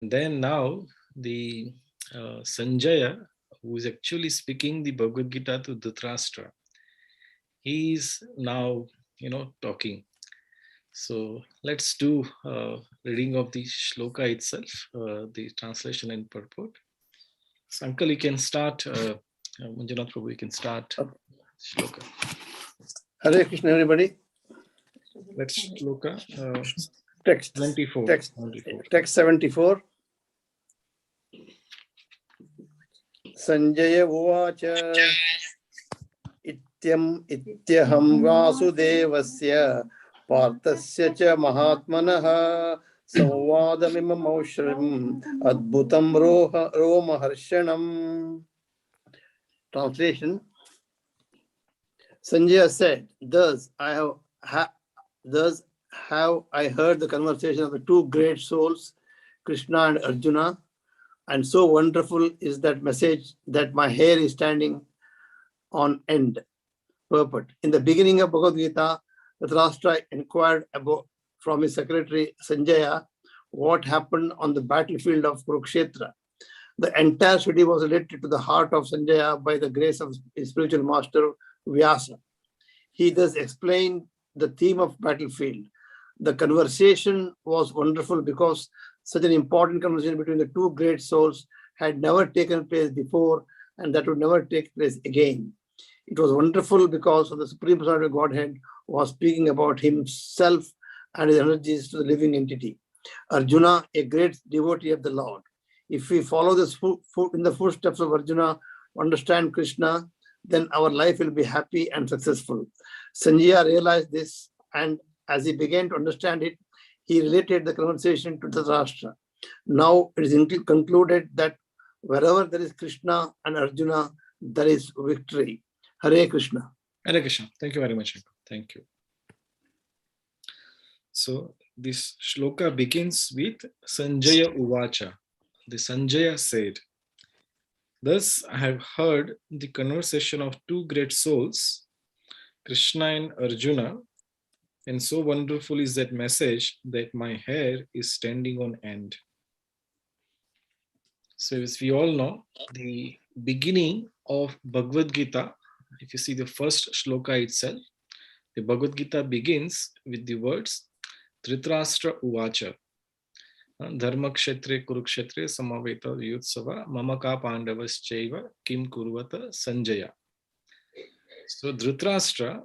Then now the Sanjaya, who is actually speaking the Bhagavad Gita to Dhritarashtra, he is now, talking. So let's do reading of the shloka itself, the translation and purport. So Uncle, you can start. Manjunath Prabhu, you can start shloka. Hare Krishna, everybody. Let's shloka. Text 74. Text 74. Sanjaya Uvacha Ityaham Vasudevasya Parthasya cha Mahatmanaha Samvadamimam Aushram Adbhutam Roma Harshanam. Translation. Sanjaya said, thus have I heard the conversation of the two great souls, Krishna and Arjuna, and so wonderful is that message that my hair is standing on end. Purport. In the beginning of Bhagavad-Gita, Dhritarashtra inquired from his secretary Sanjaya what happened on the battlefield of Kurukshetra. The entire study was related to the heart of Sanjaya by the grace of his spiritual master Vyasa. He thus explained the theme of battlefield. The conversation was wonderful because such an important conversation between the two great souls had never taken place before, and that would never take place again. It was wonderful because of the Supreme Personality of Godhead was speaking about himself and his energies to the living entity. Arjuna, a great devotee of the Lord. If we follow in the footsteps of Arjuna, understand Krishna, then our life will be happy and successful. Sanjaya realized this, and as he began to understand it, he related the conversation to Dhritarashtra. Now it is concluded that wherever there is Krishna and Arjuna, there is victory. Hare Krishna. Hare Krishna. Thank you very much. Thank you. So this shloka begins with Sanjaya Uvacha. The Sanjaya said, thus I have heard the conversation of two great souls, Krishna and Arjuna, and so wonderful is that message that my hair is standing on end. So as we all know, the beginning of Bhagavad Gita, if you see the first shloka itself, the Bhagavad Gita begins with the words Dhritarashtra Uvacha. Dharma kshetre kurukshetre samaveta yutsava mamaka pandavaschaiva kim kurvata Sanjaya. So Dhritarashtra,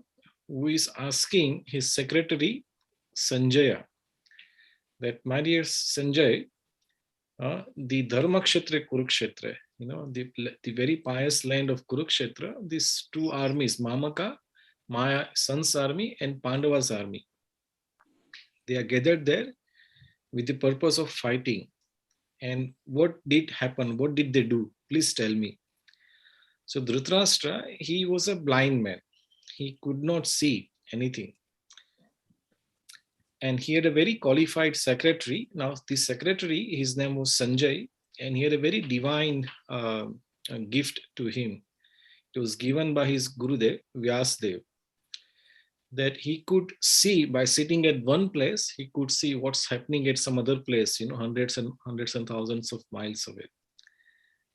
who is asking his secretary Sanjaya that, my dear Sanjay, the Dharma kshetre kurukshetre, the very pious land of Kurukshetra, these two armies, Mamaka, my son's army, and Pandava's army, they are gathered there with the purpose of fighting. And what did happen? What did they do? Please tell me. So Dhritarashtra, he was a blind man. He could not see anything. And he had a very qualified secretary. Now, this secretary, his name was Sanjay, and he had a very divine gift to him. It was given by his Gurudev, Vyasadev, that he could see by sitting at one place, he could see what's happening at some other place, hundreds and thousands of miles away.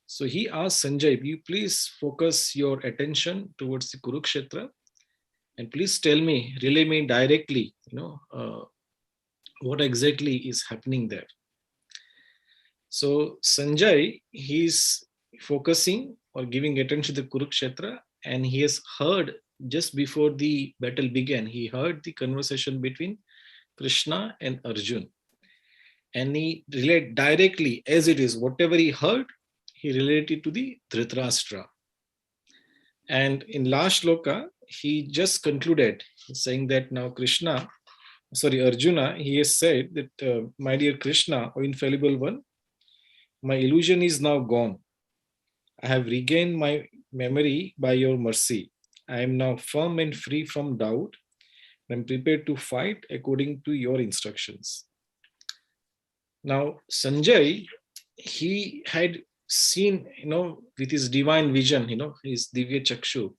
So he asked Sanjay, will you please focus your attention towards the Kurukshetra and please tell me, relay me directly, what exactly is happening there. So Sanjay, he's focusing or giving attention to the Kurukshetra, and he has heard just before the battle began, he heard the conversation between Krishna and Arjun. And he related directly as it is, whatever he heard, he related to the Dhritarashtra. And in last shloka, he just concluded saying that now Arjuna, he has said that, my dear Krishna, O infallible one, my illusion is now gone. I have regained my memory by your mercy. I am now firm and free from doubt. I am prepared to fight according to your instructions. Now, Sanjay, he had seen, with his divine vision, his Divya Chakshu,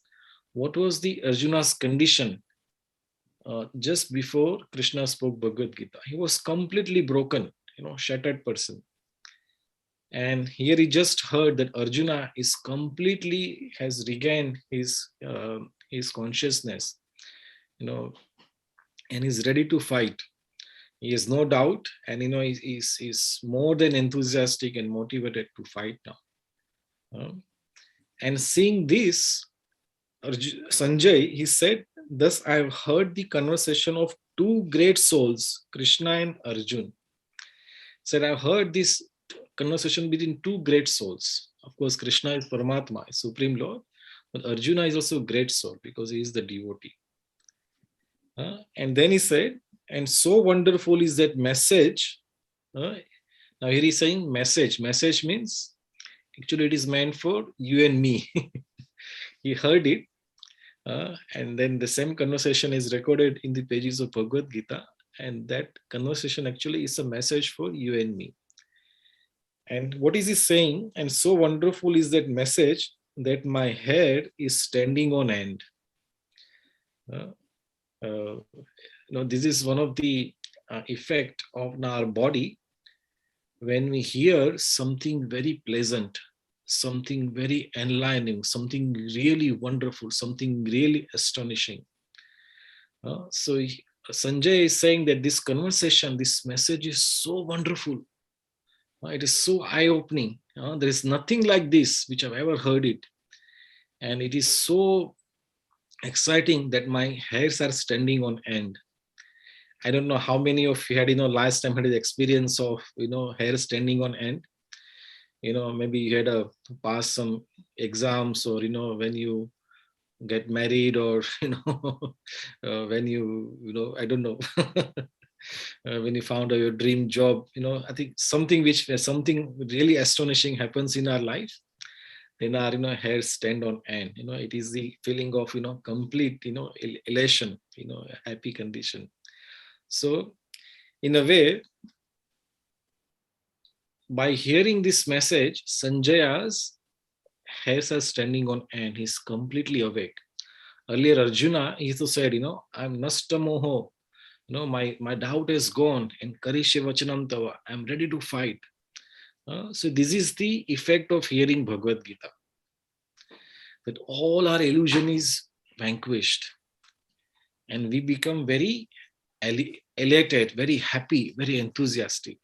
what was the Arjuna's condition just before Krishna spoke Bhagavad Gita. He was completely broken, shattered person. And here he just heard that Arjuna is completely has regained his consciousness, and is ready to fight. He has no doubt, and he's more than enthusiastic and motivated to fight now. And seeing this, Sanjay, he said, "Thus I have heard the conversation of two great souls, Krishna and Arjun." Said, "I've heard this conversation between two great souls. Of course, Krishna is Paramatma, Supreme Lord, but Arjuna is also a great soul because he is the devotee." And then he said, "And so wonderful is that message." Now here he's saying message. Message means actually it is meant for you and me. He heard it. And then the same conversation is recorded in the pages of Bhagavad-Gita. And that conversation actually is a message for you and me. And what is he saying? And so wonderful is that message that my hair is standing on end. This is one of the effect of our body when we hear something very pleasant, something very enlightening, something really wonderful, something really astonishing. So Sanjay is saying that this conversation, this message is so wonderful. It is so eye-opening. There is nothing like this which I've ever heard it. And it is so exciting that my hairs are standing on end. I don't know how many of you had, last time had the experience of, hair standing on end. Maybe you had to pass some exams, or, when you get married, or, when I don't know, when you found out your dream job, I think something really astonishing happens in our life, then our, hair stand on end. It is the feeling of, complete, elation, happy condition. So in a way, by hearing this message, Sanjaya's hairs are standing on end. He's completely awake. Earlier, Arjuna, he also said, I'm nastamoho. My doubt is gone. And karishe vachanam tava. I'm ready to fight. So this is the effect of hearing Bhagavad Gita. That all our illusion is vanquished. And we become very elated, very happy, very enthusiastic.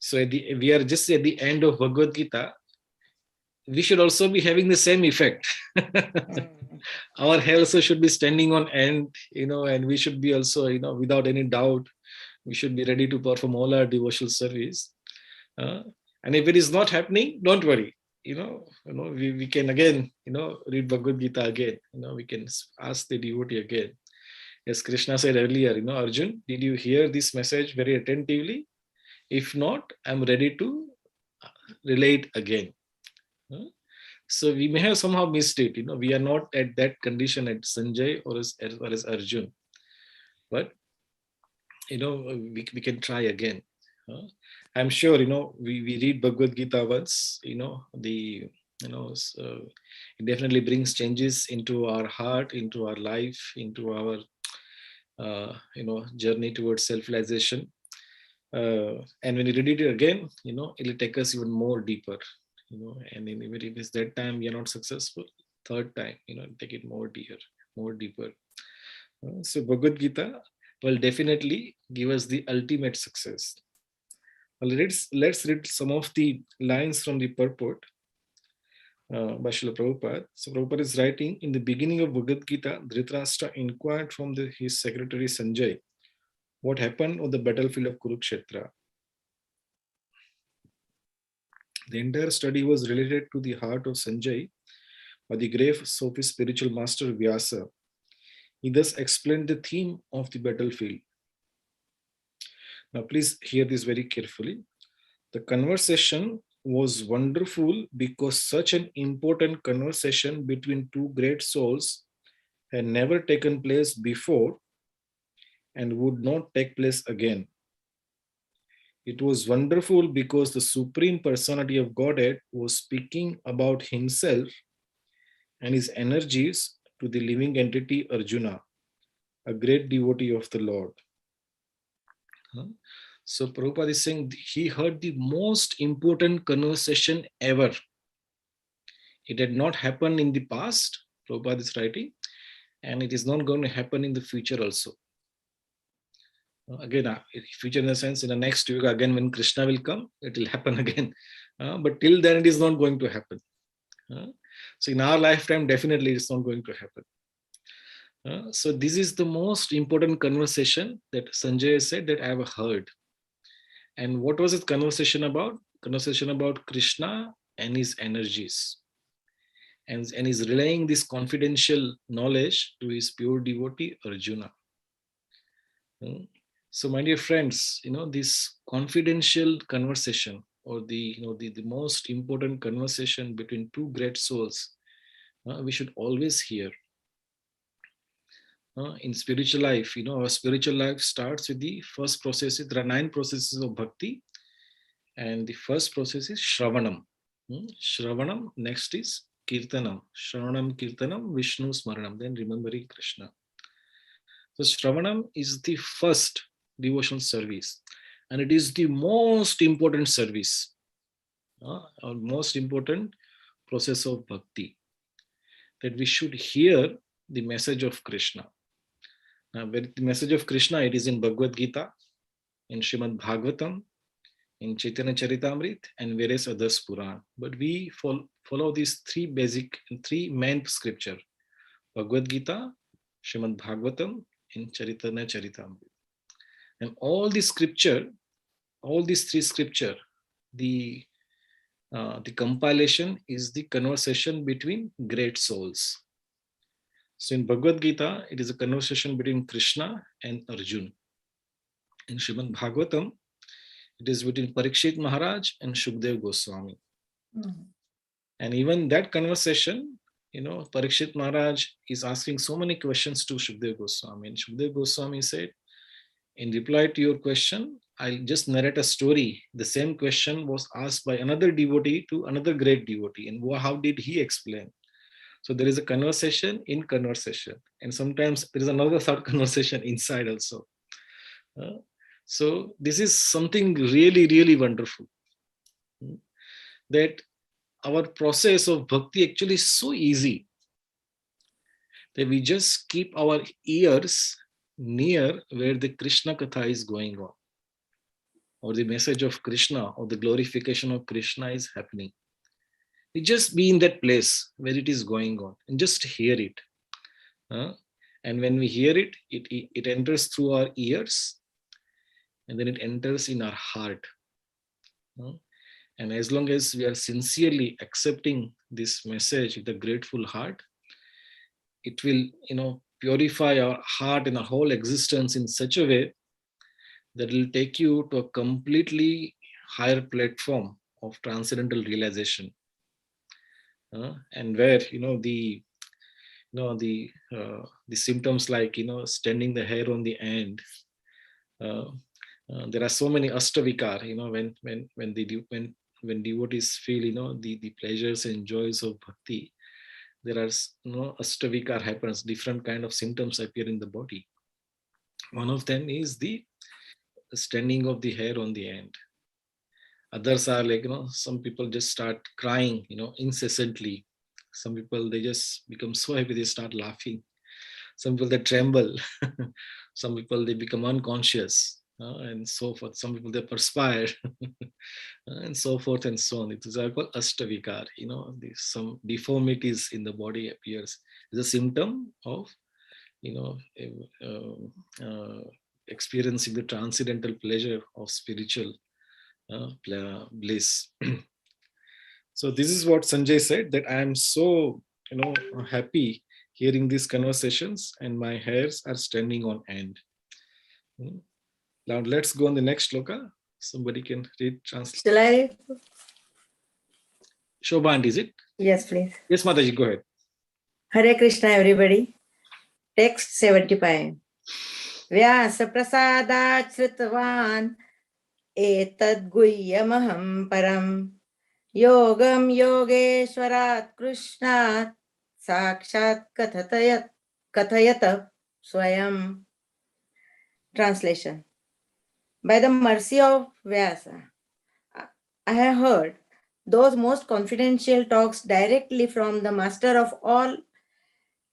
So we are just at the end of Bhagavad Gita. We should also be having the same effect. Our hair also should be standing on end, and we should be also, without any doubt, we should be ready to perform all our devotional service. And if it is not happening, don't worry. We can again, read Bhagavad Gita again. We can ask the devotee again. As Krishna said earlier, Arjun, did you hear this message very attentively? If not, I'm ready to relate again. So we may have somehow missed it. We are not at that condition at Sanjay or as Arjun. But, we can try again. I'm sure, we read Bhagavad Gita once, it definitely brings changes into our heart, into our life, into our, journey towards self-realization. And when you read it again, it'll take us even more deeper, and even if it's that time we are not successful, third time, take it more deeper. So Bhagavad Gita will definitely give us the ultimate success. Well, let's read some of the lines from the purport by Srila Prabhupada. So Prabhupada is writing, in the beginning of Bhagavad Gita, Dhritarashtra inquired from his secretary Sanjay what happened on the battlefield of Kurukshetra. The entire study was related to the heart of Sanjay by the grave Sophist spiritual master Vyasa. He thus explained the theme of the battlefield. Now please hear this very carefully. The conversation was wonderful because such an important conversation between two great souls had never taken place before and would not take place again. It was wonderful because the Supreme Personality of Godhead was speaking about himself and his energies to the living entity Arjuna, a great devotee of the Lord. So Prabhupada is saying he heard the most important conversation ever. It had not happened in the past, Prabhupada is writing, and it is not going to happen in the future also. Again, future in the sense, in the next yuga, again, when Krishna will come, it will happen again. But till then, it is not going to happen. So in our lifetime, definitely it's not going to happen. So this is the most important conversation that Sanjay said that I have heard. And what was this conversation about? Conversation about Krishna and his energies. And he's relaying this confidential knowledge to his pure devotee Arjuna. So my dear friends, this confidential conversation, or the most important conversation between two great souls, we should always hear. In spiritual life, our spiritual life starts with the first process. There are 9 processes of bhakti, and the first process is Shravanam. Shravanam, next is Kirtanam. Shravanam, Kirtanam, Vishnu Smaranam, then remembering Krishna. So Shravanam is the first devotional service, and it is the most important service, or most important process of bhakti, that we should hear the message of Krishna. Now, the message of Krishna, it is in Bhagavad-Gita, in Srimad Bhagavatam, in Chaitanya Charitamrita, and various others Puran. But we follow these 3 main scripture: Bhagavad-Gita, Srimad Bhagavatam, and Chaitanya Charitamrita. And all these 3 scripture, the compilation is the conversation between great souls. So in Bhagavad Gita, it is a conversation between Krishna and Arjuna. In Srimad Bhagavatam, it is between Parikshit Maharaj and Shukdev Goswami. And even that conversation, Parikshit Maharaj is asking so many questions to Shukdev Goswami. And Shukdev Goswami said, in reply to your question, I'll just narrate a story. The same question was asked by another devotee to another great devotee. And how did he explain? So there is a conversation in conversation. And sometimes there is another third conversation inside also. So this is something really, really wonderful. That our process of bhakti actually is so easy that we just keep our ears near where the Krishna Katha is going on, or the message of Krishna, or the glorification of Krishna is happening. We just be in that place where it is going on and just hear it. And when we hear it, it enters through our ears, and then it enters in our heart. And as long as we are sincerely accepting this message with a grateful heart, it will, purify our heart and our whole existence in such a way that will take you to a completely higher platform of transcendental realization. And where, the symptoms like, standing the hair on the end, there are so many ashtavikar, when devotees feel, the pleasures and joys of bhakti, there are ashtavikar happens, different kind of symptoms appear in the body. One of them is the standing of the hair on the end. Others are like, some people just start crying, incessantly. Some people, they just become so happy, they start laughing. Some people, they tremble. Some people, they become unconscious, and so forth. Some people, they perspire, and so forth and so on. It is called ashtavikar. Some deformities in the body appears. It's a symptom of, experiencing the transcendental pleasure of spiritual bliss. So this is what Sanjay said, that I am so happy hearing these conversations, and my hairs are standing on end. Now let's go on the next sloka. Somebody can read, translate. Shall I? Shobant, is it? Yes, please. Yes, Mataji, go ahead. Hare Krishna, everybody. Text 75. Vyasa prasadat shritavan etad guhyamaham param yogam yogeshwarat krishnat sakshat kathayat swayam. Translation. By the mercy of Vyasa, I have heard those most confidential talks directly from the master of all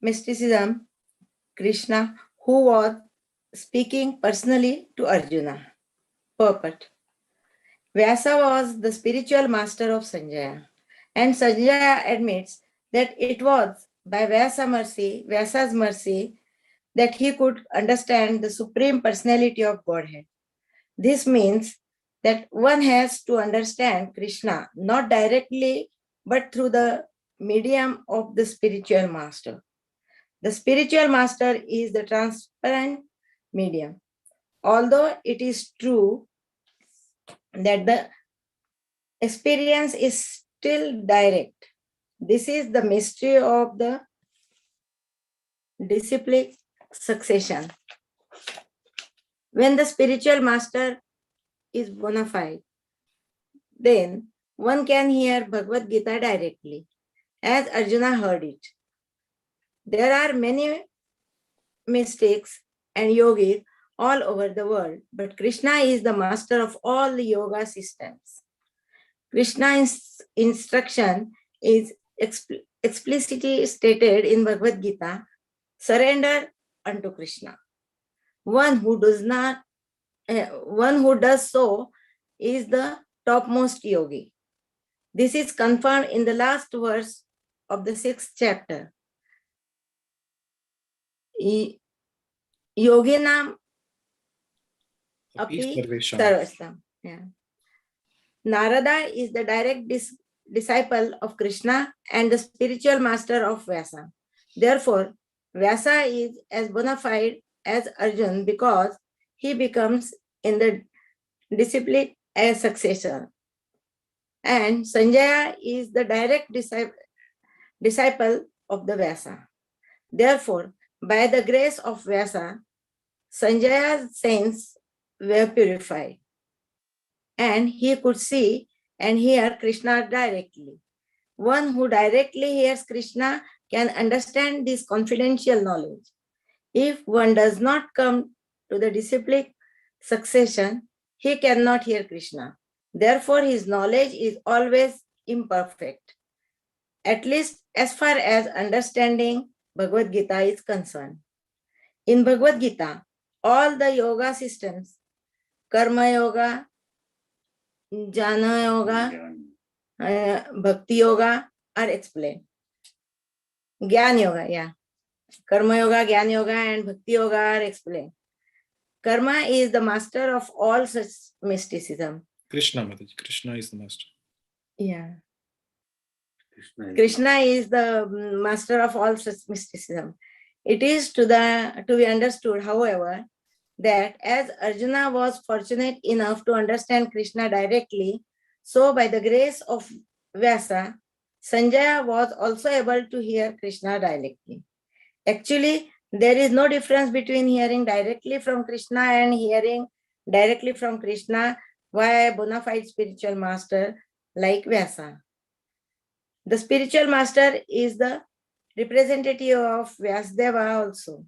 mysticism, Krishna, who was speaking personally to Arjuna. Purport. Vyasa was the spiritual master of Sanjaya, and Sanjaya admits that it was by Vyasa's mercy, that he could understand the supreme personality of Godhead. This means that one has to understand Krishna not directly but through the medium of the spiritual master. The spiritual master is the transparent medium. Although it is true that the experience is still direct, this is the mystery of the disciplic succession. When the spiritual master is bona fide, then one can hear Bhagavad-Gita directly, as Arjuna heard it. There are many mystics and yogis all over the world, but Krishna is the master of all the yoga systems. Krishna's instruction is explicitly stated in Bhagavad-Gita: surrender unto Krishna. One who does so is the topmost yogi. This is confirmed in the last verse of the 6th chapter. Yoginam api sarvastam. Yeah. Narada is the direct disciple of Krishna and the spiritual master of Vyasa. Therefore, Vyasa is as bona fide as Arjun because he becomes in the discipline a successor. And Sanjaya is the direct disciple of the Vyasa. Therefore, by the grace of Vyasa, Sanjaya's sins were purified, and he could see and hear Krishna directly. One who directly hears Krishna can understand this confidential knowledge. If one does not come to the disciplic succession, he cannot hear Krishna. Therefore, his knowledge is always imperfect, at least as far as understanding Bhagavad Gita is concerned. In Bhagavad Gita, all the yoga systems, Karma Yoga, Jnana Yoga, Bhakti Yoga are explained. Gyan Yoga, yeah. Karma Yoga, Gyan Yoga, and Bhakti Yoga are explained. Karma is the master of all such mysticism. Krishna, Mataji. Krishna is the master. Yeah. Krishna is the master of all such mysticism. It is to be understood, however, that as Arjuna was fortunate enough to understand Krishna directly, so by the grace of Vyasa, Sanjaya was also able to hear Krishna directly. Actually, there is no difference between hearing directly from Krishna and hearing directly from Krishna via a bona fide spiritual master like Vyasa. The spiritual master is the representative of Vyasadeva also.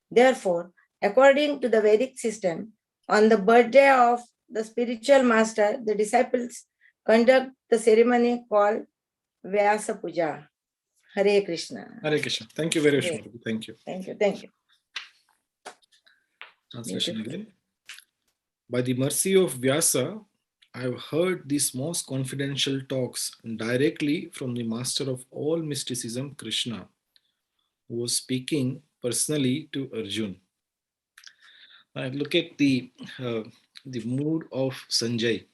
Therefore, according to the Vedic system, on the birthday of the spiritual master, the disciples conduct the ceremony called Vyasa Puja. Hare Krishna. Hare Krishna. Thank you very much, Mataji. Thank you. Thank you. Thank you. Translation again. By the mercy of Vyasa, I have heard these most confidential talks directly from the master of all mysticism, Krishna, who was speaking personally to Arjun. Look at the mood of Sanjay.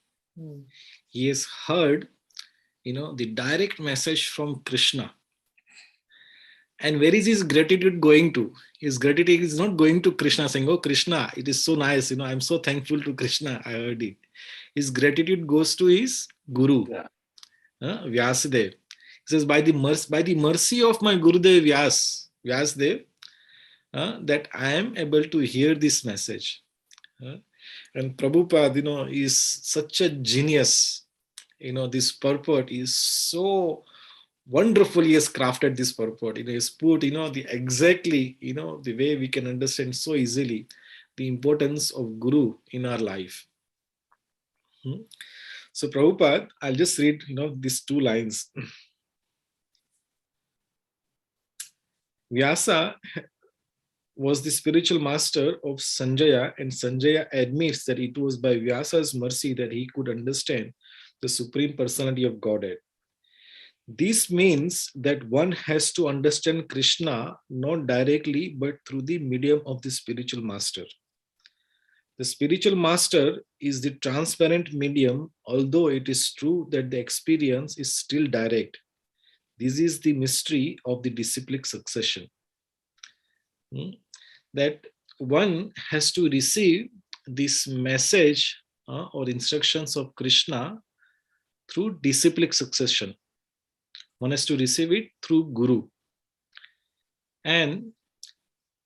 He has heard, the direct message from Krishna. And where is his gratitude going to? His gratitude is not going to Krishna saying, "Oh Krishna, it is so nice. I'm so thankful to Krishna. I heard it." His gratitude goes to his Guru, Vyasadev. He says, by the mercy of my Gurudev Vyasadev, that I am able to hear this message. And Prabhupada, is such a genius. This purport is so wonderfully has crafted this purport. He's put, exactly, the way we can understand so easily. the importance of Guru in our life. So Prabhupada, I'll just read, these two lines. Vyasa was the spiritual master of Sanjaya, and Sanjaya admits that it was by Vyasa's mercy that he could understand the Supreme Personality of Godhead. This means that one has to understand Krishna not directly but through the medium of the spiritual master. The spiritual master is the transparent medium, although it is true that the experience is still direct. This is the mystery of the disciplic succession. That one has to receive this message or instructions of Krishna through disciplic succession. One has to receive it through Guru. And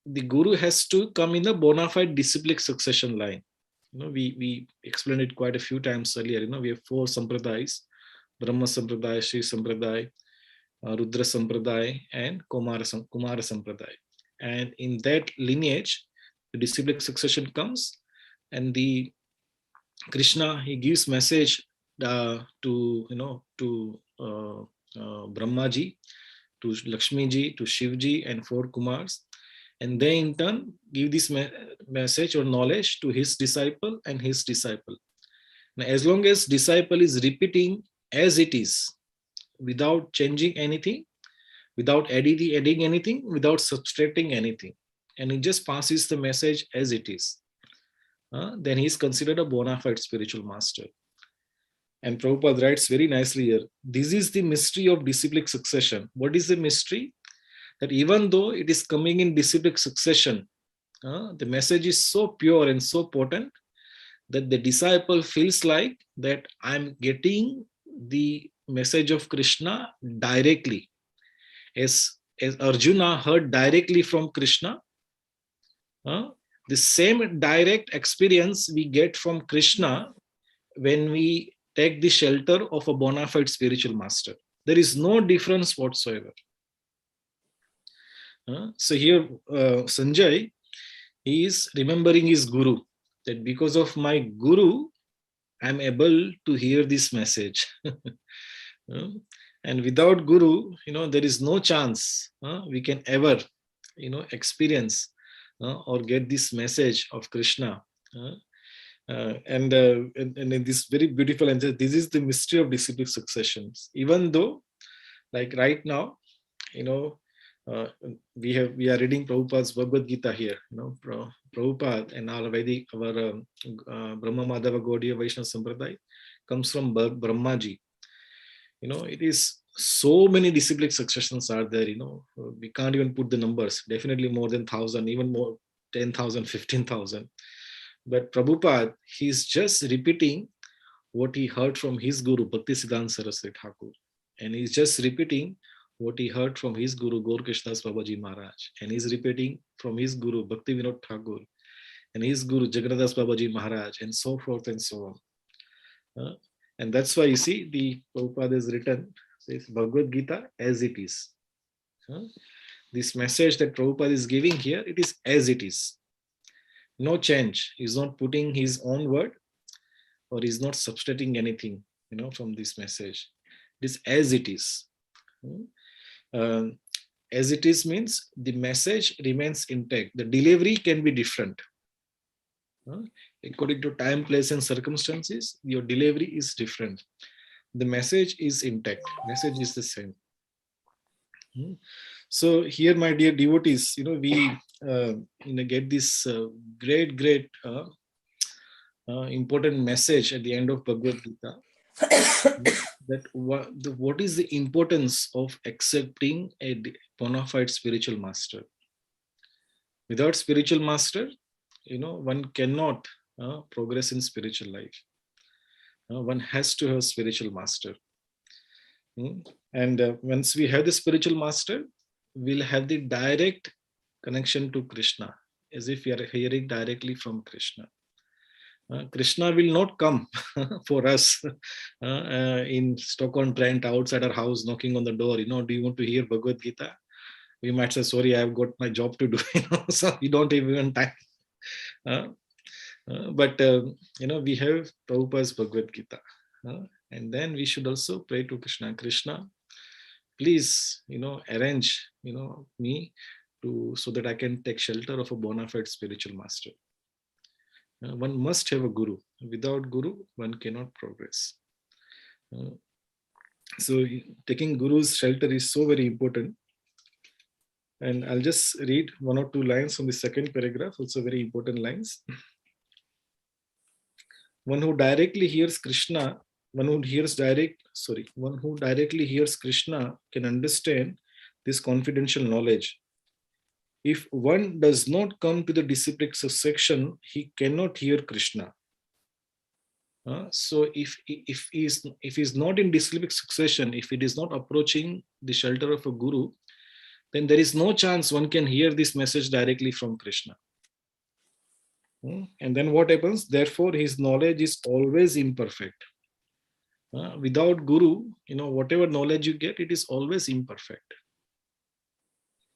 the Guru has to come in the bona fide disciplic succession line. We explained it quite a few times earlier. We have 4 sampradayas: Brahma Sampradaya, Sri Sampradaya, Rudra Sampradaya, and Kumara Sampradaya. And in that lineage, the disciplic succession comes, and the Krishna, he gives message to Brahmaji, to Lakshmiji, to Shivji, and 4 Kumars. And they in turn give this message or knowledge to his disciple and his disciple. Now, as long as disciple is repeating as it is, without changing anything, without adding anything, without subtracting anything, and he just passes the message as it is, then he is considered a bona fide spiritual master. And Prabhupada writes very nicely here, this is the mystery of disciplic succession. What is the mystery? That even though it is coming in disciplic succession, the message is so pure and so potent that the disciple feels like that I'm getting the message of Krishna directly. As Arjuna heard directly from Krishna, the same direct experience we get from Krishna when we take the shelter of a bona fide spiritual master. There is no difference whatsoever. So here Sanjay, he is remembering his Guru, that because of my Guru, I am able to hear this message. And without Guru, there is no chance we can ever, experience or get this message of Krishna. And in this very beautiful answer, this is the mystery of disciplic successions. Even though, like right now, we are reading Prabhupada's Bhagavad-Gita here. Prabhupada and our Vedic, our Brahma Madhava Gaudiya Vaishnava Sampradaya comes from Brahmaji. It is so many disciplic successions are there. We can't even put the numbers. Definitely more than 1,000, even more 10,000, 15,000. But Prabhupada, he's just repeating what he heard from his Guru Bhaktisiddhanta Saraswati Thakur, and he's just repeating what he heard from his Guru Gaurkishdas Babaji Maharaj, and he's repeating from his Guru Bhakti Vinod Thakur, and his Guru Jagannadas Babaji Maharaj, and so forth and so on. And that's why you see the Prabhupada is written, says Bhagavad Gita as it is. This message that Prabhupada is giving here, it is as it is. No change. He's not putting his own word, or he's not substituting anything, from this message. It is as it is. As it is means the message remains intact. The delivery can be different. According to time, place, and circumstances, your delivery is different. The message is intact. Message is the same. So here, my dear devotees, we get this great important message at the end of Bhagavad Gita. That what is the importance of accepting a bona fide spiritual master? Without spiritual master, one cannot progress in spiritual life. One has to have spiritual master. And once we have the spiritual master, we'll have the direct connection to Krishna, as if we are hearing directly from Krishna. Krishna will not come for us in Stoke-on-Trent outside our house knocking on the door. Do you want to hear Bhagavad Gita? We might say, sorry, I've got my job to do. So we don't even time. But we have Prabhupada's Bhagavad Gita, and then we should also pray to Krishna. Krishna, please, arrange, me to so that I can take shelter of a bona fide spiritual master. One must have a guru. Without guru, one cannot progress. So taking guru's shelter is so very important. And I'll just read one or two lines from the second paragraph, also very important lines. One who directly hears Krishna, one who directly hears Krishna can understand this confidential knowledge. If one does not come to the disciplic section, he cannot hear Krishna. So if he is not in disciplic succession, if it is not approaching the shelter of a guru, then there is no chance one can hear this message directly from Krishna. And then what happens? Therefore, his knowledge is always imperfect. Without guru, whatever knowledge you get, it is always imperfect.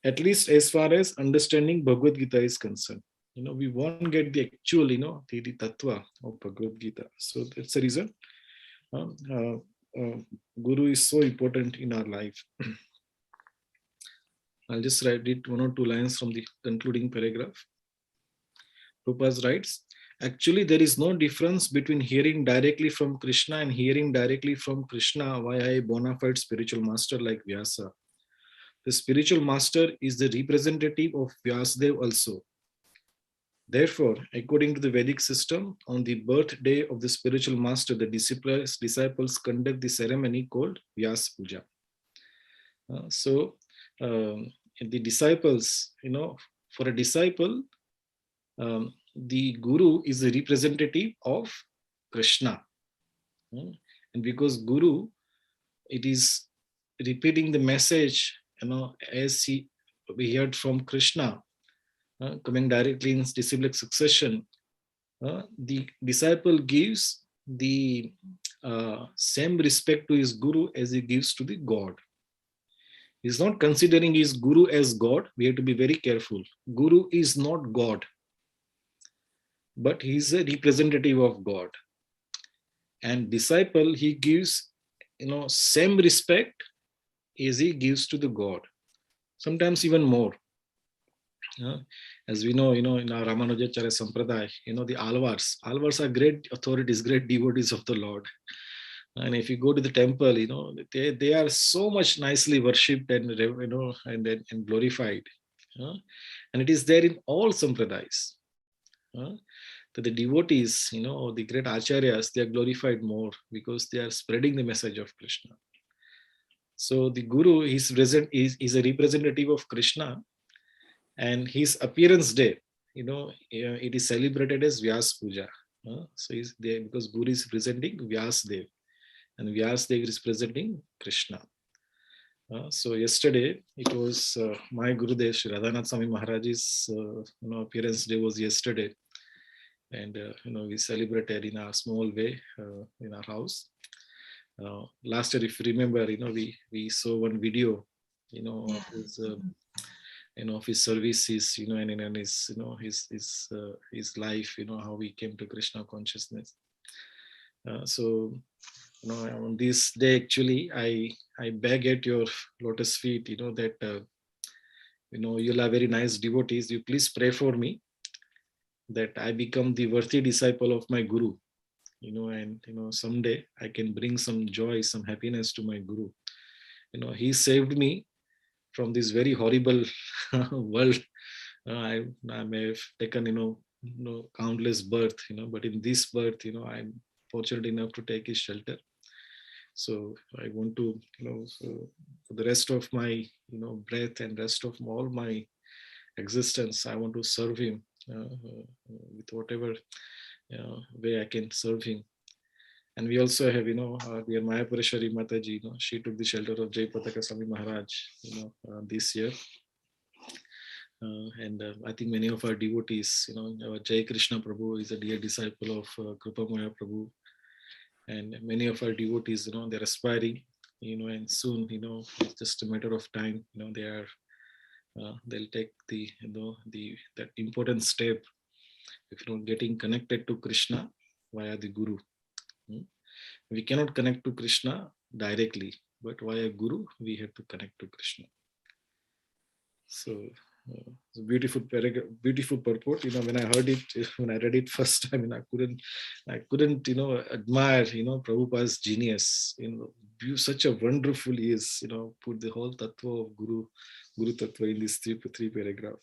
At least as far as understanding Bhagavad Gita is concerned. We won't get the actual, the tattva of Bhagavad Gita. So that's the reason guru is so important in our life. I'll just read one or two lines from the concluding paragraph. Prabhupada writes, actually, there is no difference between hearing directly from Krishna and hearing directly from Krishna via a bona fide spiritual master like Vyasa. The spiritual master is the representative of Vyasadeva also. Therefore, according to the Vedic system, on the birthday of the spiritual master, the disciples conduct the ceremony called Vyasa Puja. The disciples, for a disciple, the guru is the representative of Krishna. And because guru, it is repeating the message, as we heard from Krishna, coming directly in disciplic succession, the disciple gives the same respect to his guru as he gives to the God. He's not considering his guru as God. We have to be very careful. Guru is not God, but he's a representative of God. And disciple, he gives, same respect as he gives to the God. Sometimes even more. As we know, in our Ramanujacharya Sampradaya, the Alvars are great authorities, great devotees of the Lord. And if you go to the temple, they are so much nicely worshipped and and glorified. And it is there in all Sampradayas. That the devotees, the great acharyas, they are glorified more because they are spreading the message of Krishna. So the guru is a representative of Krishna, and his appearance day, it is celebrated as Vyasa Puja. So he's there because guru is representing Vyasadeva, and Vyasadeva is representing Krishna. So yesterday it was my Gurudev Shri Radhanath Swami Maharaj's appearance day was yesterday, and we celebrated in a small way in our house. Last year, if you remember, we saw one video, of his of his services, and his life, how he came to Krishna consciousness. So on this day, actually, I beg at your lotus feet, that you'll have very nice devotees. You please pray for me that I become the worthy disciple of my guru, and someday I can bring some joy, some happiness to my guru. He saved me from this very horrible world. I may have taken countless birth, but in this birth, I'm fortunate enough to take his shelter. So I want to, for the rest of my, breath and rest of all my existence, I want to serve him with whatever way I can serve him. And we also have, dear Mayapureshwari Mataji, she took the shelter of Jai Pataka Swami Maharaj, this year. And I think many of our devotees, our Jai Krishna Prabhu is a dear disciple of Krupamaya Prabhu. And many of our devotees, they're aspiring, and soon, it's just a matter of time, they'll take the, that important step getting connected to Krishna via the Guru. We cannot connect to Krishna directly, but via Guru, we have to connect to Krishna. So, it's a beautiful paragraph, beautiful purport. When I heard it, when I read it first time, I couldn't, admire, Prabhupada's genius. Such a wonderful he is, put the whole tattva of Guru tattva in this three paragraph.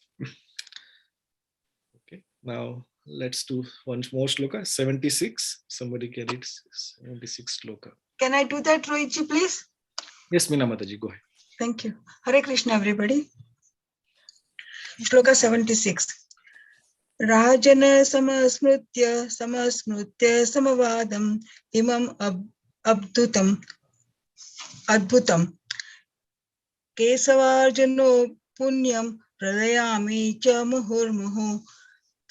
Okay, now let's do one more sloka, 76. Somebody can read 76 sloka. Can I do that, Rohitji, please? Yes, Meena Mataji, go ahead. Thank you. Hare Krishna, everybody. Shloka 76. Rajana samasmrutya samavadam imam adbhutam kesavarjano punyam pradayami cha muhurmuhu.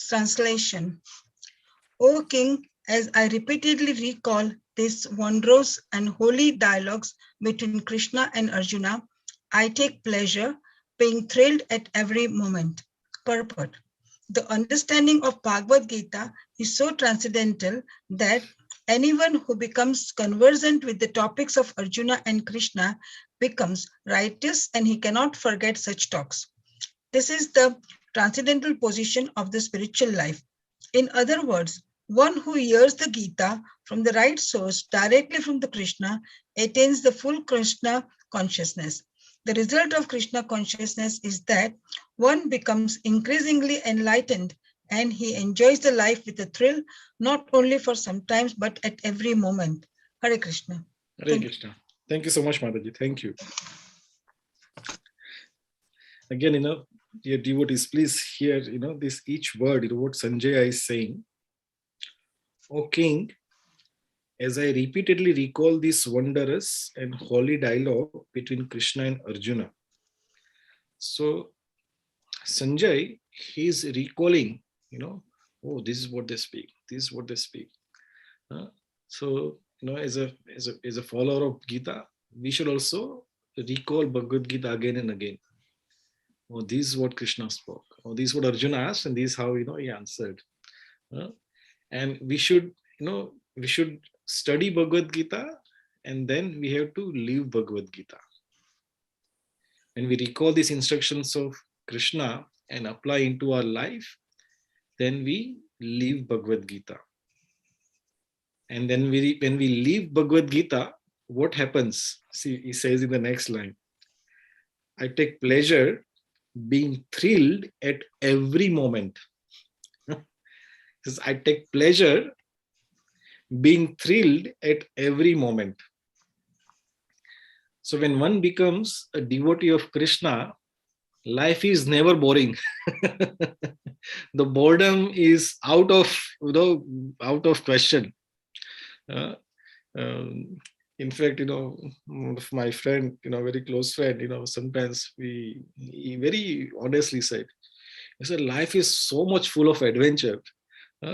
Translation. O King, as I repeatedly recall these wondrous and holy dialogues between Krishna and Arjuna, I take pleasure, being thrilled at every moment. Purport. The understanding of Bhagavad-Gita is so transcendental that anyone who becomes conversant with the topics of Arjuna and Krishna becomes righteous, and he cannot forget such talks. This is the transcendental position of the spiritual life. In other words, one who hears the Gita from the right source directly from the Krishna attains the full Krishna consciousness. The result of Krishna consciousness is that one becomes increasingly enlightened and he enjoys the life with a thrill, not only for some times, but at every moment. Hare Krishna. Hare Krishna. Thank you so much, Mataji. Thank you. Again, dear devotees, please hear, this each word, what Sanjaya is saying. O King, as I repeatedly recall this wondrous and holy dialogue between Krishna and Arjuna. So, Sanjay, he is recalling, oh, this is what they speak. This is what they speak. So, as a follower of Gita, we should also recall Bhagavad Gita again and again. Oh, this is what Krishna spoke. Oh, this is what Arjuna asked, and this is how he answered. And we should study Bhagavad Gita, and then we have to live Bhagavad Gita. When we recall these instructions of Krishna and apply into our life, then we live Bhagavad Gita. And then when we leave Bhagavad Gita, what happens? See, he says in the next line, I take pleasure being thrilled at every moment. Says, I take pleasure being thrilled at every moment. So when one becomes a devotee of Krishna, life is never boring. The boredom is out of question. In fact, one of my friend, very close friend, sometimes he very honestly said, he said, life is so much full of adventure.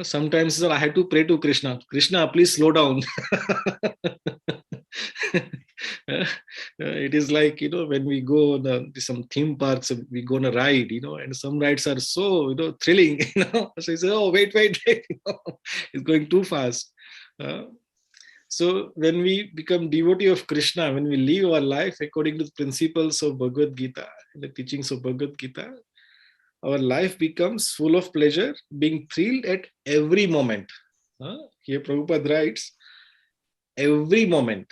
Sometimes I had to pray to Krishna, Krishna, please slow down. It is like, when we go on some theme parks, we go on a ride, and some rides are so, thrilling, So he said, oh, wait, it's going too fast. So when we become devotee of Krishna, when we live our life according to the principles of Bhagavad Gita, the teachings of Bhagavad Gita, our life becomes full of pleasure, being thrilled at every moment. Here Prabhupada writes, every moment.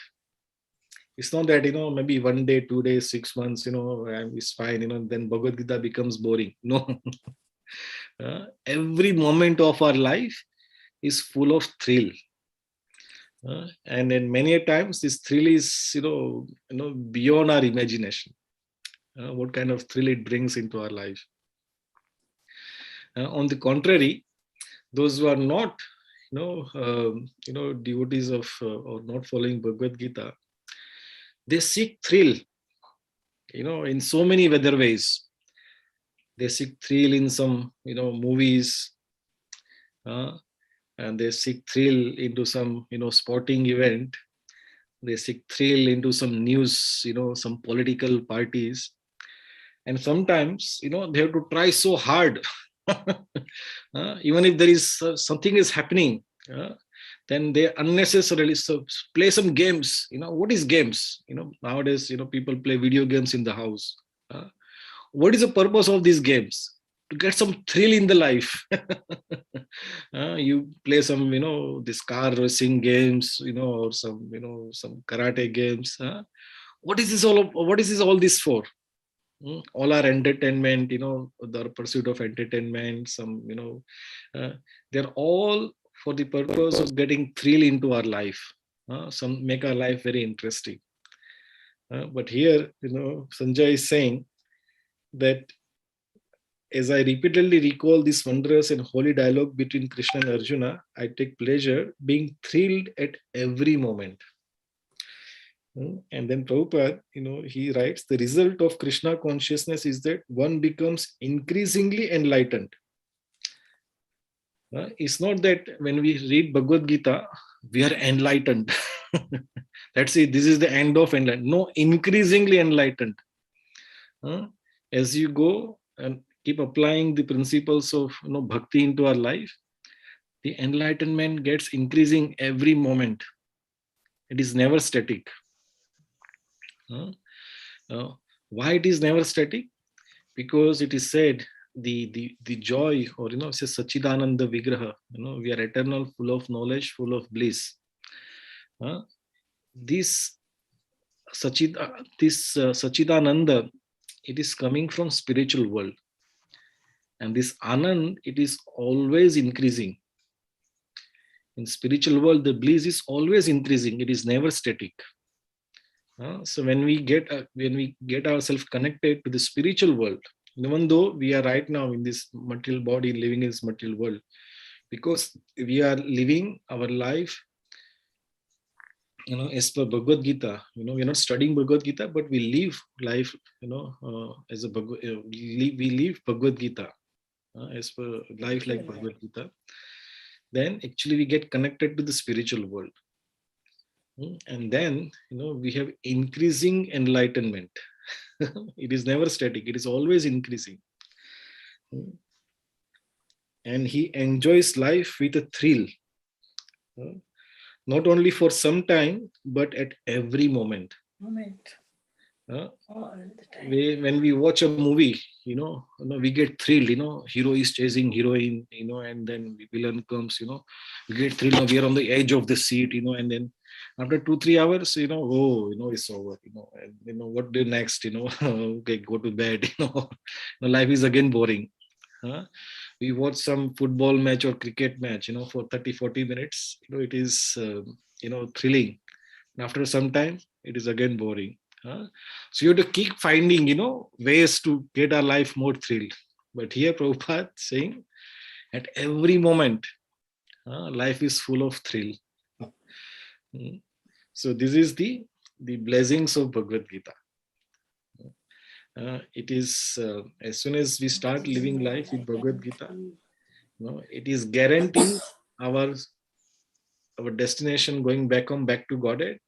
It's not that, maybe 1 day, 2 days, 6 months, it's fine, then Bhagavad Gita becomes boring. No. Every moment of our life is full of thrill. And then many a times this thrill is, beyond our imagination. What kind of thrill it brings into our life. On the contrary, those who are not, devotees of or not following Bhagavad Gita, they seek thrill, in so many other ways. They seek thrill in some, movies, and they seek thrill into some, sporting event. They seek thrill into some news, some political parties. And sometimes, they have to try so hard Even if there is something is happening, then they unnecessarily play some games. What is games? Nowadays, people play video games in the house. What is the purpose of these games? To get some thrill in the life. You play some, this car racing games, or some karate games. What is this all this for? All our entertainment, the pursuit of entertainment, they're all for the purpose of getting thrill into our life. Some make our life very interesting. But here, Sanjay is saying that as I repeatedly recall this wondrous and holy dialogue between Krishna and Arjuna, I take pleasure being thrilled at every moment. And then Prabhupada, he writes, the result of Krishna consciousness is that one becomes increasingly enlightened. It's not that when we read Bhagavad-Gita, we are enlightened. That's it. This is the end of enlightenment. No, increasingly enlightened. As you go and keep applying the principles of bhakti into our life, the enlightenment gets increasing every moment. It is never static. Why it is never static? Because it is said the joy, or says Sachidananda Vigraha, we are eternal, full of knowledge, full of bliss. This Sachidananda, it is coming from spiritual world. And this Anand, it is always increasing. In spiritual world, the bliss is always increasing. It is never static. So when we get ourselves connected to the spiritual world, even though we are right now in this material body, living in this material world, because we are living our life, as per Bhagavad-Gita, we are not studying Bhagavad-Gita, but we live life, as a we live Bhagavad-Gita, as per life like Bhagavad-Gita. Then actually we get connected to the spiritual world. And then, we have increasing enlightenment. It is never static. It is always increasing. And he enjoys life with a thrill. Not only for some time, but at every moment. When we watch a movie, we get thrilled, hero is chasing heroine, and then villain comes, we get thrilled, we are on the edge of the seat, and then after 2-3 hours, it's over, and what do next, okay, go to bed, life is again boring. We watch some football match or cricket match, for 30-40 minutes, it is, thrilling. And after some time, it is again boring. So you have to keep finding, ways to get our life more thrilled. But here Prabhupada saying, at every moment, life is full of thrill. So this is the blessings of Bhagavad-Gita. It is, as soon as we start living life with Bhagavad-Gita, it is guaranteeing our destination going back to Godhead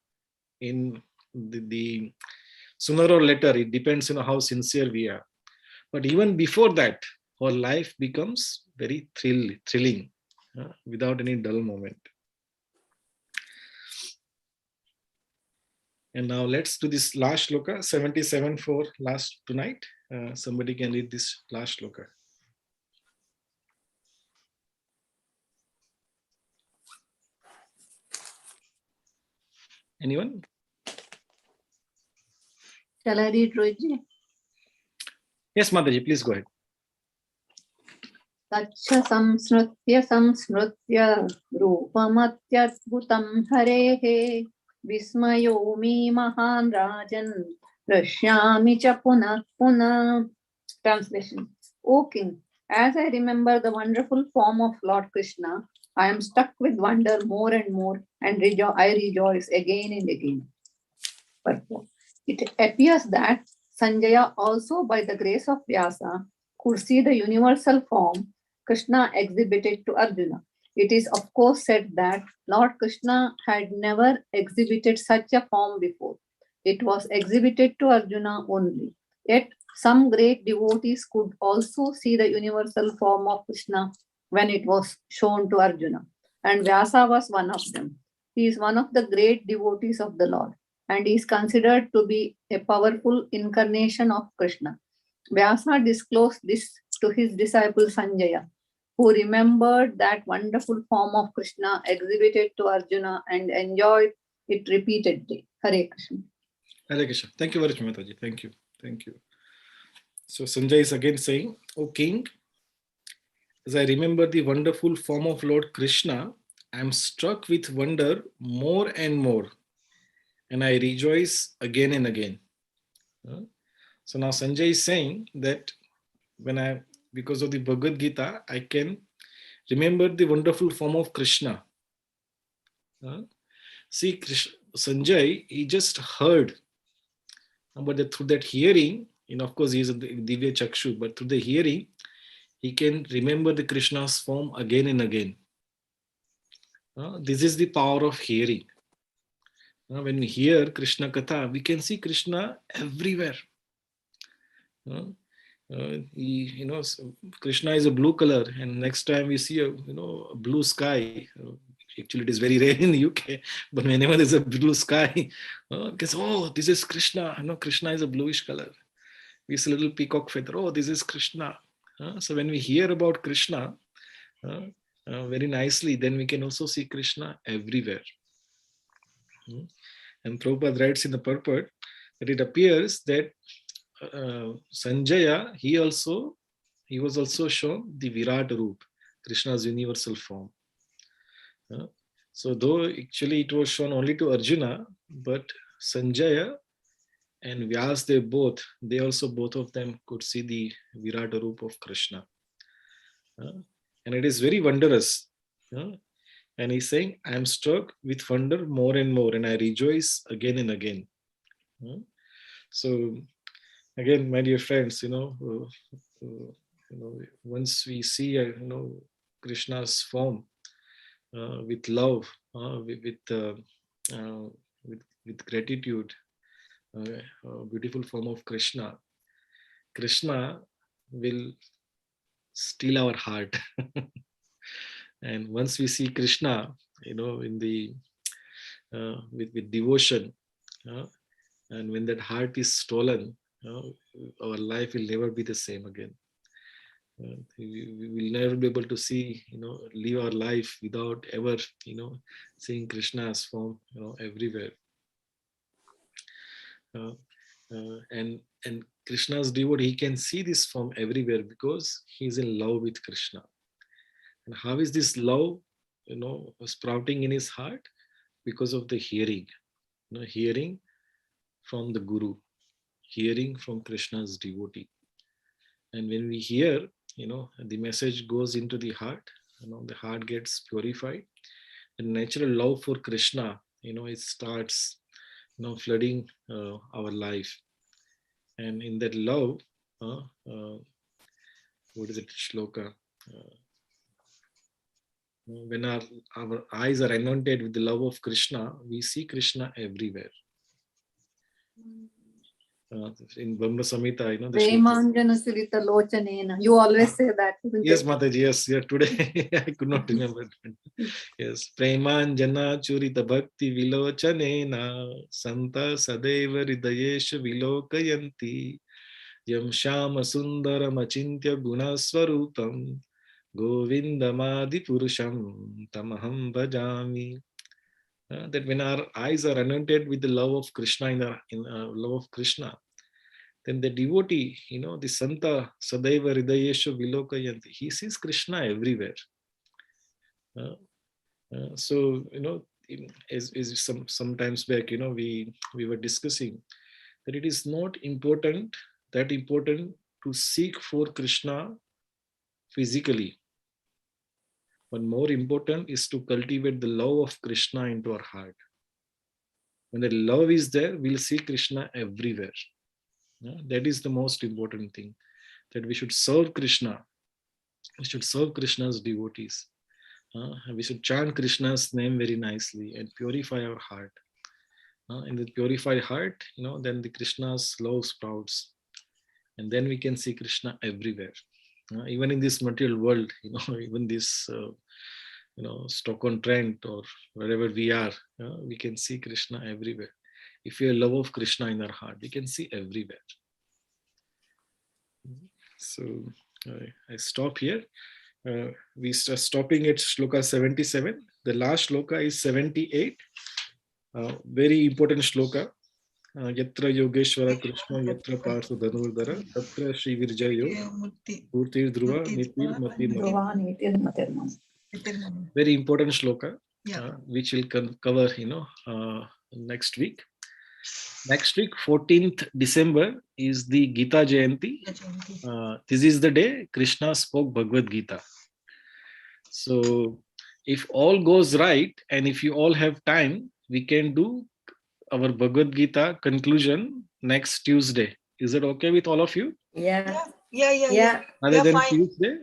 in the sooner or later. It depends on how sincere we are. But even before that, our life becomes very thrilling, without any dull moment. And now let's do this last sloka, 77 for last tonight. Somebody can read this last sloka. Anyone? Shall I read, Rohitji? Yes, Mataji, please go ahead. Tacha samsnutya rupamatyaద్భుతం harehe vismayomi mahan rajan rashyami cha punah punah. Translation. O King, as I remember the wonderful form of Lord Krishna, I am struck with wonder more and more, and I rejoice again and again. Purport. It appears that Sanjaya also, by the grace of Vyasa, could see the universal form Krishna exhibited to Arjuna. It is of course said that Lord Krishna had never exhibited such a form before. It was exhibited to Arjuna only. Yet Some great devotees could also see the universal form of Krishna when it was shown to Arjuna. And Vyasa was one of them. He is one of the great devotees of the Lord and is considered to be a powerful incarnation of Krishna. Vyasa disclosed this to his disciple Sanjaya, who remembered that wonderful form of Krishna exhibited to Arjuna and enjoyed it repeatedly. Hare Krishna. Hare Krishna. Thank you very much, Mataji. Thank you. Thank you. So Sanjay is again saying, O king, as I remember the wonderful form of Lord Krishna, I am struck with wonder more and more, and I rejoice again and again. So now Sanjay is saying that because of the Bhagavad Gita, I can remember the wonderful form of Krishna. See, Sanjay, he just heard, but through that hearing, of course, he is a Divya Chakshu, but through the hearing, he can remember the Krishna's form again and again. This is the power of hearing. When we hear Krishna Katha, we can see Krishna everywhere. Krishna is a blue color, and next time we see a blue sky. Actually, it is very rare in the UK, but whenever there's a blue sky, because this is Krishna. Krishna is a bluish color. We see a little peacock feather. Oh, this is Krishna. So when we hear about Krishna very nicely, then we can also see Krishna everywhere. And Prabhupada writes in the purport that it appears that Sanjaya, he was also shown the Virat Roop, Krishna's universal form. So though actually it was shown only to Arjuna, but Sanjaya and Vyas, both of them could see the Virat Roop of Krishna. And it is very wondrous. And he's saying, I am struck with wonder more and more, and I rejoice again and again. So again, my dear friends, once we see Krishna's form with love, with gratitude, beautiful form of Krishna will steal our heart. And once we see Krishna, in the with devotion, and when that heart is stolen, our life will never be the same again. We will never be able to see, live our life without ever, seeing Krishna's form, everywhere. And Krishna's devotee, he can see this form everywhere because he is in love with Krishna. And how is this love, sprouting in his heart? Because of the hearing, hearing from the Guru, hearing from Krishna's devotee. And when we hear, the message goes into the heart, the heart gets purified. And natural love for Krishna, it starts, flooding our life. And in that love, what is it, sloka? When our eyes are anointed with the love of Krishna, we see Krishna everywhere. In Brahma Samhita, the Premanjana Sulita Lochanena. You always say that. Yes, Mataji, yes. Yeah, today I could not remember. Yes. Premanjana Churita Bhakti Vilochanena Santa Sadeva Hridayesha Vilokayanti Yam Shama Sundaram Achintya Gunaswarupam Govindamadi Purusham Tamaham Bhajami. That when our eyes are anointed with the love of Krishna, in love of Krishna, then the devotee, the Santa Sadaiva Hridayesha Vilokayanti, he sees Krishna everywhere. So, as sometimes back, we were discussing that it is not that important to seek for Krishna physically. But more important is to cultivate the love of Krishna into our heart. When the love is there, we'll see Krishna everywhere. That is the most important thing, that we should serve Krishna. We should serve Krishna's devotees. We should chant Krishna's name very nicely and purify our heart. In the purified heart, then the Krishna's love sprouts. And then we can see Krishna everywhere. Even in this material world, even this, Stoke Trent or wherever we are, we can see Krishna everywhere. If we have love of Krishna in our heart, we can see everywhere. So I stop here. We are stopping at sloka 77. The last sloka is 78. Very important sloka. Yatra Yogeshwara Krishna Yatra Partha Dhanurdhara Tatra Shri Virjayo Purtir Dhruva Nitir Mati. Very important sloka, which will cover, next week. Next week, 14th December, is the Gita Jayanti. This is the day Krishna spoke Bhagavad-Gita. So if all goes right, and if you all have time, we can do our Bhagavad-Gita conclusion next Tuesday. Is it okay with all of you? Yeah. Yeah. Other than fine. Tuesday,